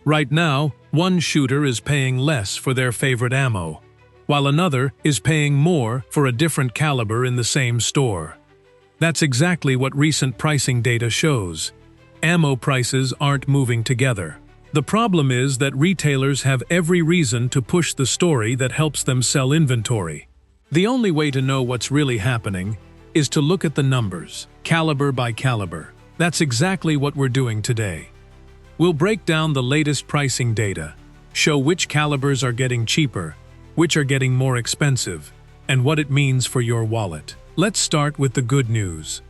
Right now, one shooter is paying less for their favorite ammo, while another is paying more for a different caliber in the same store. That's exactly what recent pricing data shows. Ammo prices aren't moving together. The problem is that retailers have every reason to push the story that helps them sell inventory. The only way to know what's really happening is to look at the numbers, caliber by caliber. That's exactly what we're doing today. We'll break down the latest pricing data, show which calibers are getting cheaper, which are getting more expensive, and what it means for your wallet. Let's start with the good news.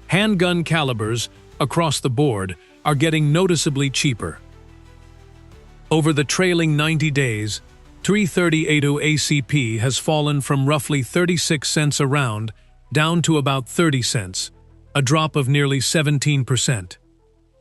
Handgun calibers across the board are getting noticeably cheaper. Over the trailing 90 days, .330 ACP has fallen from roughly 36 cents a round down to about 30 cents, a drop of nearly 17%.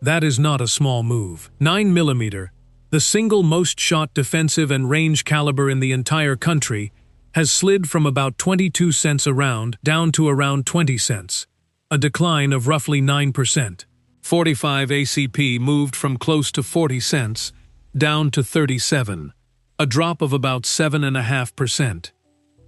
That is not a small move. 9mm, the single most shot defensive and range caliber in the entire country, has slid from about 22 cents a round down to around 20 cents, a decline of roughly 9%. .45 ACP moved from close to 40 cents down to 37, a drop of about 7.5%.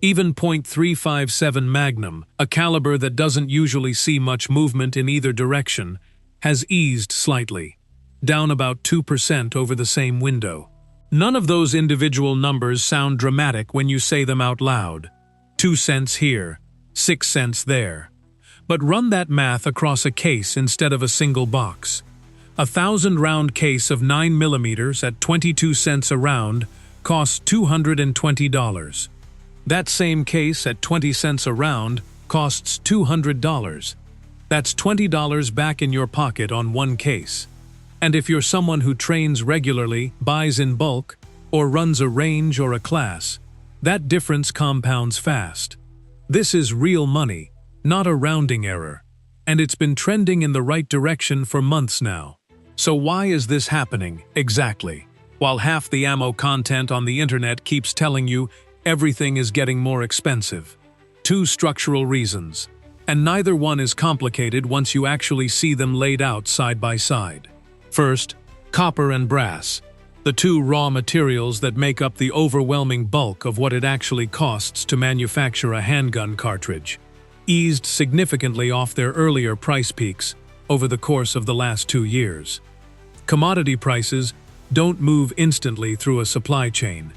Even .357 Magnum, a caliber that doesn't usually see much movement in either direction, has eased slightly, down about 2% over the same window. None of those individual numbers sound dramatic when you say them out loud. 2 cents here, 6 cents there. But run that math across a case instead of a single box. A 1,000-round case of 9mm at 22 cents a round costs $220. That same case at 20 cents a round costs $200. That's $20 back in your pocket on one case. And if you're someone who trains regularly, buys in bulk, or runs a range or a class, that difference compounds fast. This is real money, not a rounding error. And it's been trending in the right direction for months now. So why is this happening, exactly? While half the ammo content on the internet keeps telling you everything is getting more expensive. 2 structural reasons. And neither one is complicated once you actually see them laid out side by side. First, copper and brass, the 2 raw materials that make up the overwhelming bulk of what it actually costs to manufacture a handgun cartridge, eased significantly off their earlier price peaks over the course of the last 2 years. Commodity prices don't move instantly through a supply chain.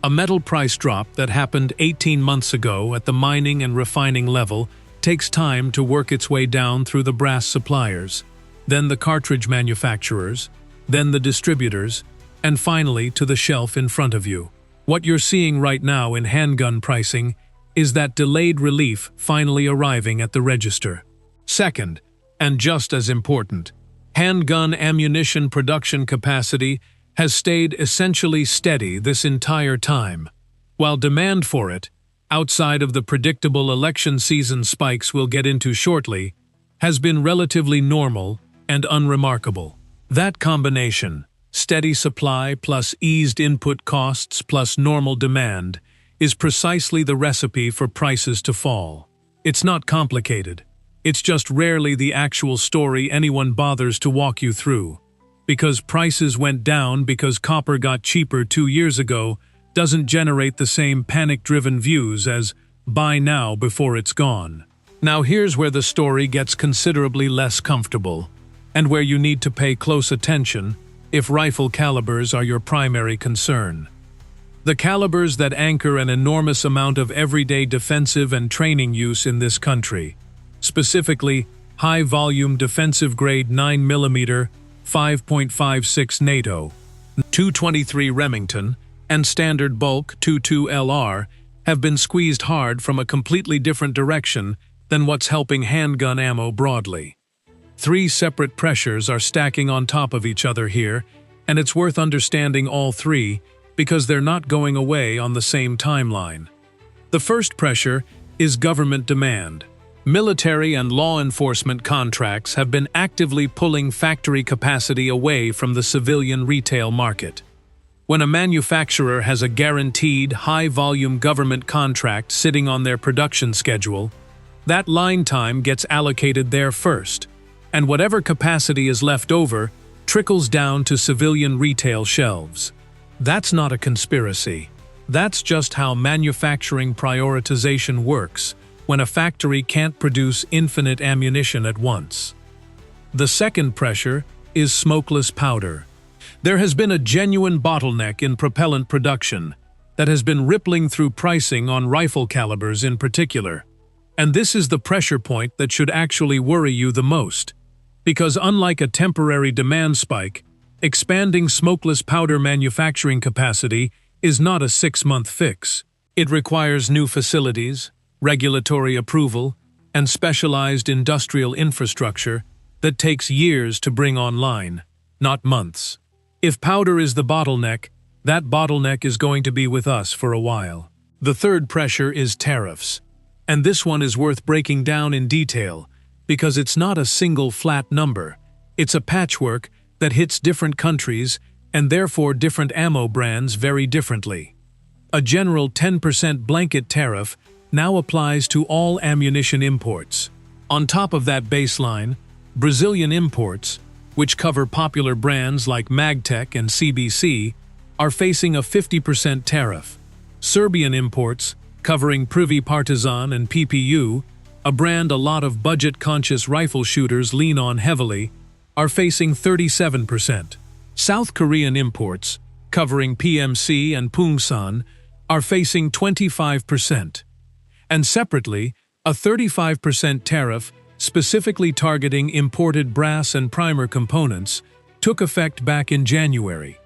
A metal price drop that happened 18 months ago at the mining and refining level takes time to work its way down through the brass suppliers, then the cartridge manufacturers, then the distributors, and finally to the shelf in front of you. What you're seeing right now in handgun pricing is that delayed relief finally arriving at the register. Second, and just as important, handgun ammunition production capacity has stayed essentially steady this entire time, while demand for it, outside of the predictable election season spikes we'll get into shortly, has been relatively normal and unremarkable. That combination, steady supply plus eased input costs plus normal demand, is precisely the recipe for prices to fall. It's not complicated. It's just rarely the actual story anyone bothers to walk you through. Because prices went down because copper got cheaper 2 years ago doesn't generate the same panic-driven views as buy now before it's gone. Now here's where the story gets considerably less comfortable, and where you need to pay close attention if rifle calibers are your primary concern. The calibers that anchor an enormous amount of everyday defensive and training use in this country, specifically high-volume defensive-grade 9mm 5.56 NATO, 223 Remington, and standard bulk 22 LR have been squeezed hard from a completely different direction than what's helping handgun ammo broadly. 3 separate pressures are stacking on top of each other here, and it's worth understanding all 3 because they're not going away on the same timeline. The first pressure is government demand. Military and law enforcement contracts have been actively pulling factory capacity away from the civilian retail market. When a manufacturer has a guaranteed, high-volume government contract sitting on their production schedule, that line time gets allocated there first, and whatever capacity is left over trickles down to civilian retail shelves. That's not a conspiracy. That's just how manufacturing prioritization works when a factory can't produce infinite ammunition at once. The second pressure is smokeless powder. There has been a genuine bottleneck in propellant production that has been rippling through pricing on rifle calibers in particular. And this is the pressure point that should actually worry you the most. Because unlike a temporary demand spike, expanding smokeless powder manufacturing capacity is not a 6-month fix. It requires new facilities, regulatory approval, and specialized industrial infrastructure that takes years to bring online, not months. If powder is the bottleneck, that bottleneck is going to be with us for a while. The third pressure is tariffs. And this one is worth breaking down in detail, because it's not a single flat number. It's a patchwork that hits different countries and therefore different ammo brands very differently. A general 10% blanket tariff now applies to all ammunition imports. On top of that baseline, Brazilian imports, which cover popular brands like Magtech and CBC, are facing a 50% tariff. Serbian imports, covering Privy Partizan and PPU, a brand a lot of budget-conscious rifle shooters lean on heavily, are facing 37%. South Korean imports, covering PMC and Pungsan, are facing 25%. And separately, a 35% tariff specifically targeting imported brass and primer components took effect back in January,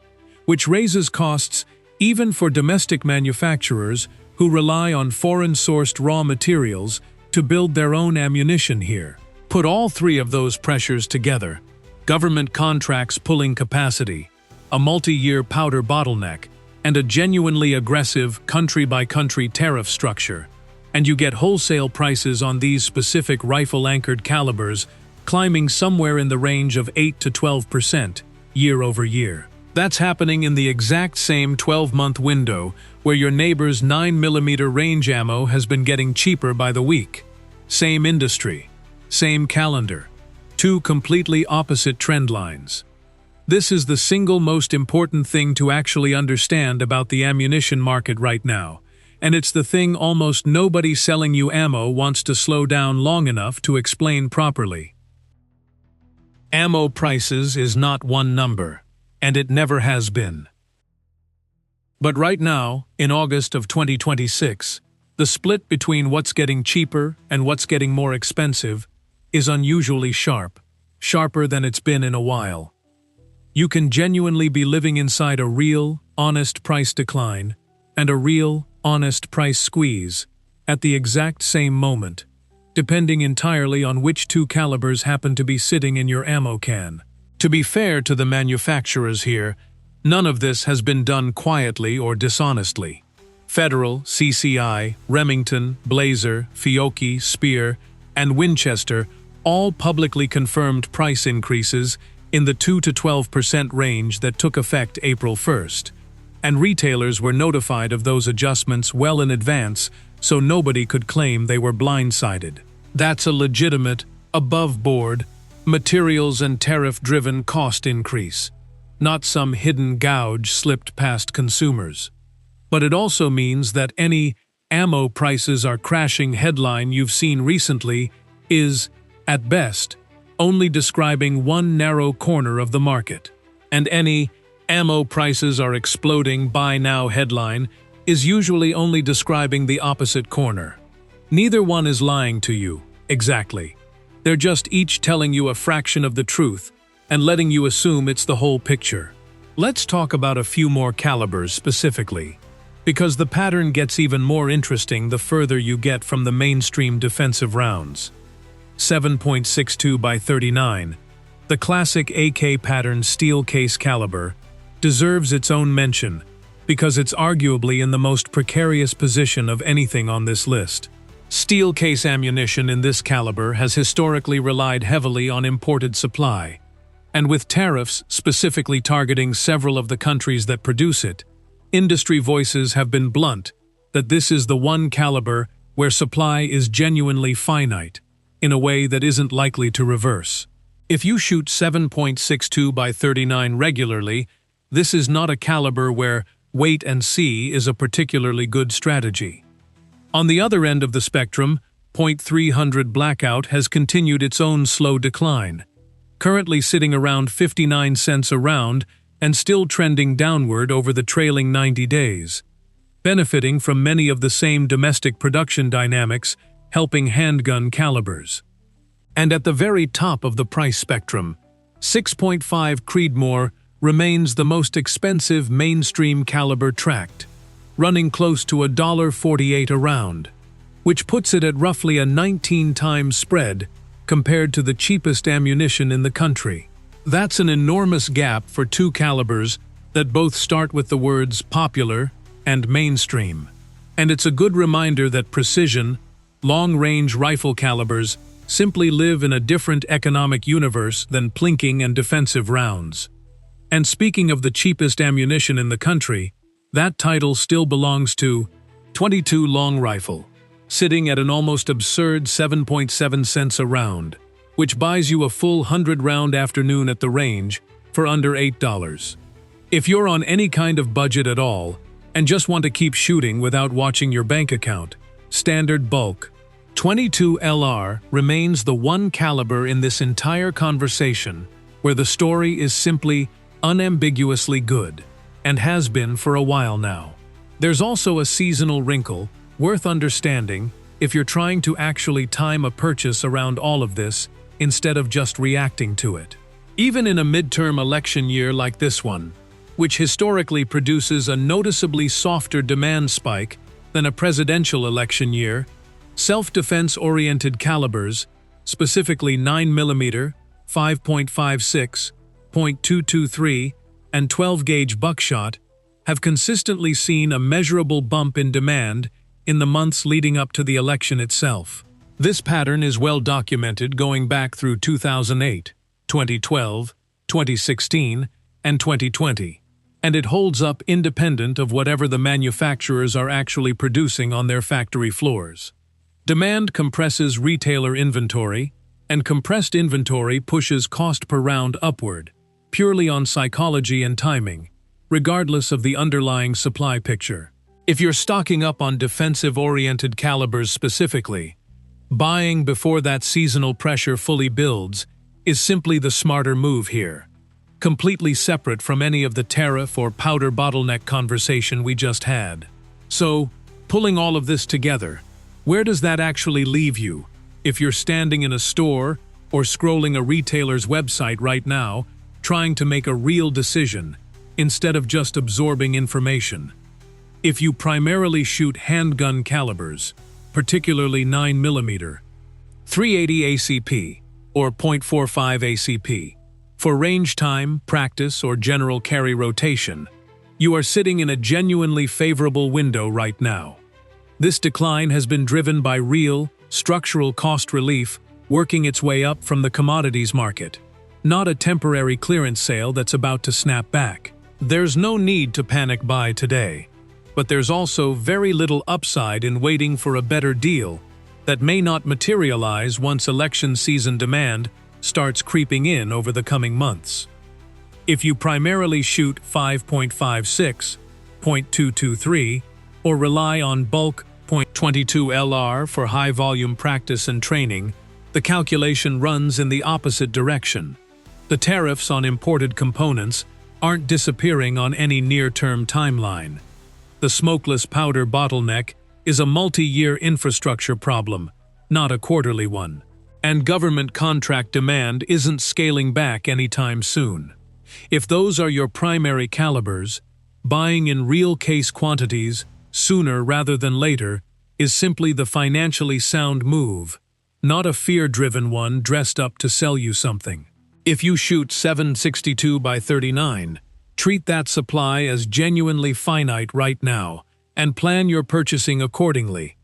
which raises costs even for domestic manufacturers who rely on foreign-sourced raw materials to build their own ammunition here. Put all three of those pressures together: government contracts pulling capacity, a multi-year powder bottleneck, and a genuinely aggressive country-by-country tariff structure, and you get wholesale prices on these specific rifle-anchored calibers climbing somewhere in the range of 8 to 12% year over year. That's happening in the exact same 12-month window where your neighbor's 9mm range ammo has been getting cheaper by the week. Same industry, same calendar, two completely opposite trend lines. This is the single most important thing to actually understand about the ammunition market right now, and it's the thing almost nobody selling you ammo wants to slow down long enough to explain properly. Ammo prices is not one number, and it never has been. But right now, in August of 2026, the split between what's getting cheaper and what's getting more expensive is unusually sharp, sharper than it's been in a while. You can genuinely be living inside a real, honest price decline and a real, honest price squeeze at the exact same moment, depending entirely on which two calibers happen to be sitting in your ammo can. To be fair to the manufacturers here, none of this has been done quietly or dishonestly. Federal, CCI, Remington, Blazer, Fiocchi, Speer, and Winchester all publicly confirmed price increases in the 2 to 12% range that took effect April 1st, and retailers were notified of those adjustments well in advance so nobody could claim they were blindsided. That's a legitimate, above-board, materials and tariff-driven cost increase, not some hidden gouge slipped past consumers. But it also means that any "ammo prices are crashing" headline you've seen recently is, at best, only describing one narrow corner of the market. And any "ammo prices are exploding, buy now" headline is usually only describing the opposite corner. Neither one is lying to you, exactly. They're just each telling you a fraction of the truth and letting you assume it's the whole picture. Let's talk about a few more calibers specifically, because the pattern gets even more interesting the further you get from the mainstream defensive rounds. 7.62 by 39, the classic AK pattern steel case caliber, deserves its own mention because it's arguably in the most precarious position of anything on this list. Steel case ammunition in this caliber has historically relied heavily on imported supply, and with tariffs specifically targeting several of the countries that produce it, industry voices have been blunt that this is the one caliber where supply is genuinely finite, in a way that isn't likely to reverse. If you shoot 7.62 by 39 regularly, this is not a caliber where wait and see is a particularly good strategy. On the other end of the spectrum, .300 Blackout has continued its own slow decline, currently sitting around 59 cents a round and still trending downward over the trailing 90 days, benefiting from many of the same domestic production dynamics helping handgun calibers. And at the very top of the price spectrum, 6.5 Creedmoor remains the most expensive mainstream caliber tracked, running close to $1.48 a round, which puts it at roughly a 19-times spread compared to the cheapest ammunition in the country. That's an enormous gap for two calibers that both start with the words popular and mainstream. And it's a good reminder that precision, long-range rifle calibers simply live in a different economic universe than plinking and defensive rounds. And speaking of the cheapest ammunition in the country, that title still belongs to .22 Long Rifle, sitting at an almost absurd 7.7 cents a round, which buys you a full 100-round afternoon at the range for under $8. If you're on any kind of budget at all and just want to keep shooting without watching your bank account, standard bulk .22 LR remains the one caliber in this entire conversation where the story is simply unambiguously good, and has been for a while now. There's also a seasonal wrinkle worth understanding if you're trying to actually time a purchase around all of this instead of just reacting to it. Even in a midterm election year like this one, which historically produces a noticeably softer demand spike than a presidential election year, self-defense-oriented calibers, specifically 9mm, 5.56, .223, and 12-gauge buckshot, have consistently seen a measurable bump in demand in the months leading up to the election itself. This pattern is well documented going back through 2008, 2012, 2016, and 2020, and it holds up independent of whatever the manufacturers are actually producing on their factory floors. Demand compresses retailer inventory, and compressed inventory pushes cost per round upward, purely on psychology and timing, regardless of the underlying supply picture. If you're stocking up on defensive-oriented calibers specifically, buying before that seasonal pressure fully builds is simply the smarter move here, completely separate from any of the tariff or powder bottleneck conversation we just had. So, pulling all of this together, where does that actually leave you if you're standing in a store or scrolling a retailer's website right now, trying to make a real decision instead of just absorbing information? If you primarily shoot handgun calibers, particularly 9mm, 380 ACP, or .45 ACP, for range time, practice, or general carry rotation, you are sitting in a genuinely favorable window right now. This decline has been driven by real, structural cost relief working its way up from the commodities market, not a temporary clearance sale that's about to snap back. There's no need to panic buy today, but there's also very little upside in waiting for a better deal that may not materialize once election season demand starts creeping in over the coming months. If you primarily shoot 5.56, .223, or rely on bulk .22 LR for high-volume practice and training, the calculation runs in the opposite direction. The tariffs on imported components aren't disappearing on any near-term timeline. The smokeless powder bottleneck is a multi-year infrastructure problem, not a quarterly one. And government contract demand isn't scaling back anytime soon. If those are your primary calibers, buying in real case quantities, sooner rather than later, is simply the financially sound move, not a fear-driven one dressed up to sell you something. If you shoot 7.62 by 39, treat that supply as genuinely finite right now and plan your purchasing accordingly,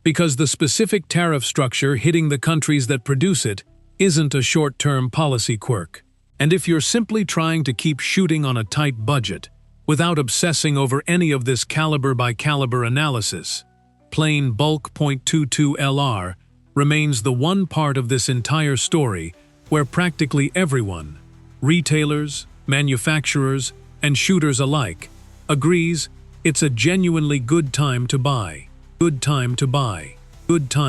because the specific tariff structure hitting the countries that produce it isn't a short-term policy quirk. And if you're simply trying to keep shooting on a tight budget, without obsessing over any of this caliber-by-caliber analysis, plain bulk .22 LR remains the one part of this entire story where practically everyone, retailers, manufacturers, and shooters alike, agrees it's a genuinely good time to buy. Good time to buy. Good time.